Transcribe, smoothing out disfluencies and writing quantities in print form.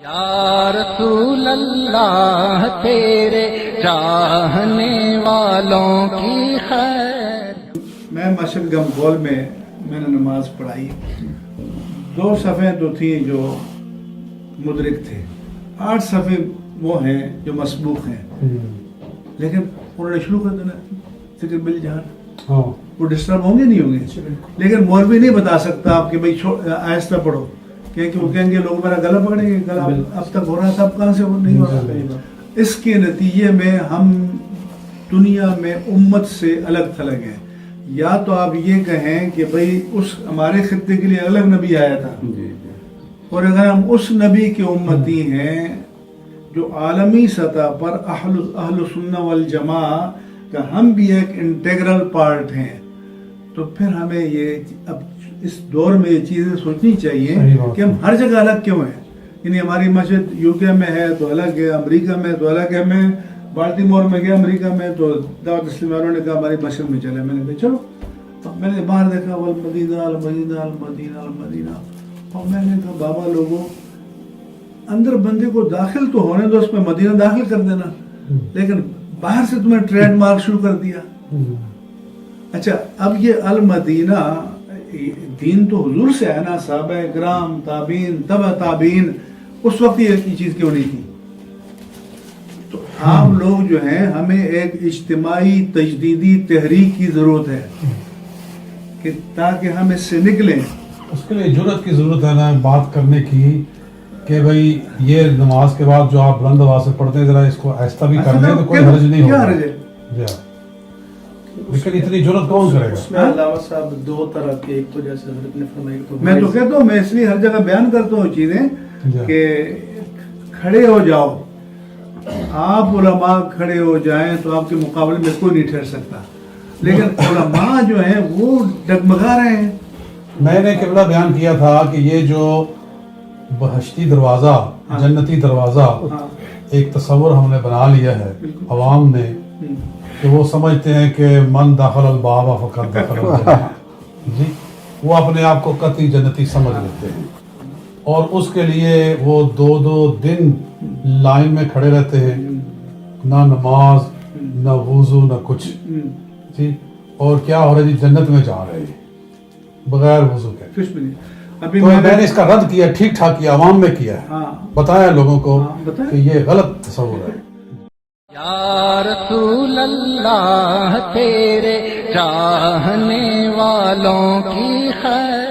یا رسول اللہ تیرے چاہنے والوں کی خیر۔ میں مسجد گمگول میں نے نماز پڑھائی، 2 صفحے تو تھیں جو مدرک تھے، 8 صفحے وہ ہیں جو مسبوق ہیں، لیکن انہوں نے شروع کر دینا ذکر بالجہر، وہ ڈسٹرب ہوں گے نہیں ہوں گے، لیکن مولوی نہیں بتا سکتا آپ کہ بھائی آہستہ پڑھو، کہ وہ کہیں گے لوگ میرا گلا پکڑیں گے، گلا اب تک ہو رہا تھا اب کہاں سے نہیں ہو رہا۔ اس کے نتیجے میں ہم دنیا میں امت سے الگ تھلگ ہیں۔ یا تو آپ یہ کہیں کہ بھئی اس ہمارے خطے کے لیے الگ نبی آیا تھا، اور اگر ہم اس نبی کے امتی ہیں جو عالمی سطح پر اہل سنہ والجماع کا ہم بھی ایک انٹیگرل پارٹ ہیں، تو پھر ہمیں یہ اب اس دور میں یہ چیزیں سوچنی چاہیے کہ ہم ہر جگہ الگ کیوں ہیں۔ یعنی ہماری مسجد یو کے میں ہے تو الگ ہے، امریکہ میں تو الگ ہے، میں بالٹیمور میں گیا امریکہ میں تو دعوت اسلامی والوں نے کہا ہماری مسجد میں چلے، میں نے کہا چلو، اب میں نے باہر دیکھا والمدینہ المدینہ المدینہ المدینہ، اور میں نے کہا بابا لوگوں اندر بندے کو داخل تو ہونے دو، اس میں مدینہ داخل کر دینا، لیکن باہر سے تمہیں ٹریڈ مارک شروع کر دیا۔ اچھا اب یہ المدینہ دین تو حضور سے ہے نا، صحابہ کرام تابعین تبع تابعین، اس وقت یہ چیز کیوں نہیں تھی؟ تو عام لوگ جو ہیں ہمیں ایک اجتماعی تجدیدی تحریک کی ضرورت ہے کہ تاکہ ہم اس سے نکلیں۔ اس کے لیے جرأت کی ضرورت ہے نا بات کرنے کی، کہ بھئی یہ نماز کے بعد جو آپ بلند آواز سے پڑھتے ہیں ذرا اس کو آہستہ بھی کر لیں تو کوئی حرج نہیں ہوگا۔ کیا حرج ہے؟ لیکن اتنی جرأت کون کرے گا؟ اس میں علاوہ صاحب 2 طرح کے، ایک تو جیسے حضرت نے فرمایا تو میں تو کہتا ہوں، میں اس لیے ہر جگہ بیان کرتا ہوں چیزیں کہ کھڑے ہو جاؤ، آپ علماء کھڑے ہو جائیں تو آپ کے مقابلے میں کوئی نہیں ٹھہر سکتا، لیکن علماء جو ہیں وہ ڈگمگا رہے ہیں۔ میں نے قبلہ بیان کیا تھا کہ یہ جو بہشتی دروازہ، جنتی دروازہ ایک تصور ہم نے بنا لیا ہے عوام نے، کہ وہ سمجھتے ہیں کہ من داخل الباب فقط داخل الجنہ، جی وہ اپنے آپ کو قطعی جنتی سمجھ لیتے ہیں، اور اس کے لیے وہ 2 دن لائن میں کھڑے رہتے ہیں، نہ نماز نہ وضو نہ کچھ، جی اور کیا ہو رہا ہے جی جنت میں جا رہے ہیں بغیر وضو کے۔ ابھی تو میں نے اس کا رد کیا، ٹھیک ٹھاک کیا، عوام میں کیا ہے، بتایا لوگوں کو کہ یہ غلط تصور ہے۔ یا رسول اللہ تیرے چاہنے والوں کی خیر۔